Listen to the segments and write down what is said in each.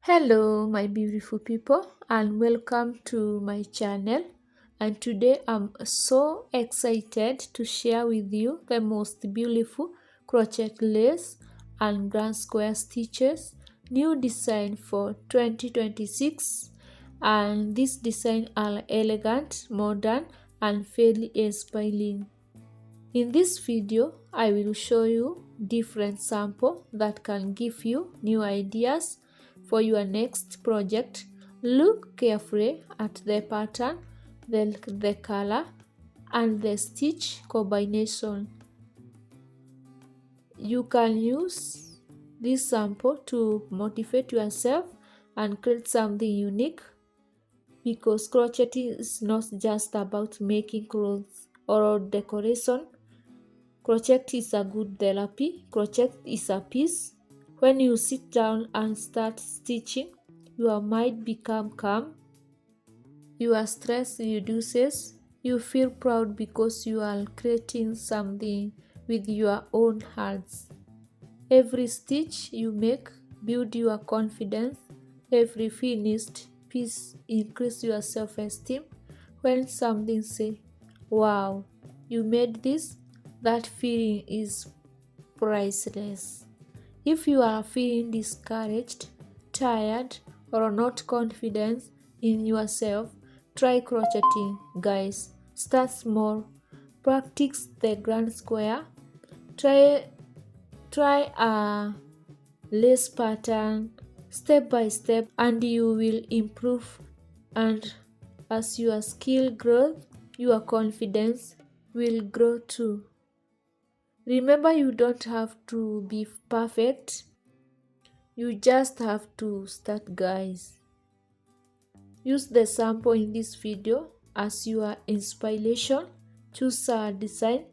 Hello my beautiful people and welcome to my channel, and today I'm so excited to share with you the most beautiful crochet lace and grand square stitches new design for 2026. And this design are elegant, modern and fairly inspiring. In this video, I will show you different samples that can give you new ideas for your next project. Look carefully at the pattern, the color, and the stitch combination. You can use this sample to motivate yourself and create something unique, because crocheting is not just about making clothes or decoration. Crochet is a good therapy. Crochet is a peace. When you sit down and start stitching, your mind becomes calm, your stress reduces, you feel proud because you are creating something with your own hands. Every stitch you make builds your confidence. Every finished piece increases your self-esteem. When something say, "Wow, you made this," that feeling is priceless. If you are feeling discouraged, tired, or not confident in yourself, try crocheting, guys. Start small. Practice the grand square. Try a lace pattern step by step, and you will improve. And as your skill grows, your confidence will grow too. Remember, you don't have to be perfect. You just have to start, guys. Use the sample in this video as your inspiration. Choose a design.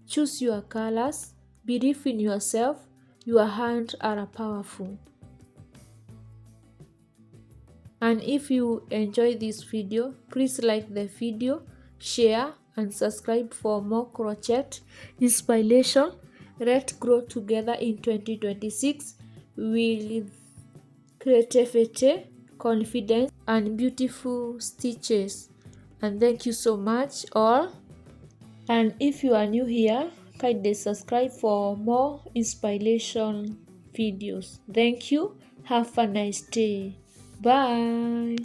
Choose your colors. Believe in yourself. Your hands are powerful. And if you enjoy this video, please like the video, share and subscribe for more crochet inspiration. Let's grow together in 2026 with creativity, confidence and beautiful stitches. And thank you so much all. And if you are new here, kindly subscribe for more inspiration videos. Thank you. Have a nice day. Bye.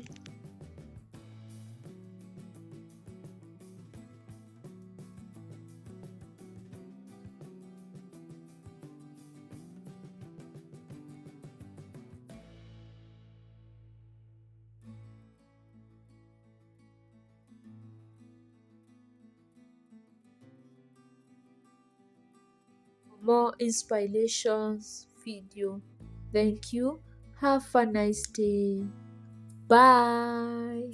More inspirations video. Thank you. Have a nice day. Bye.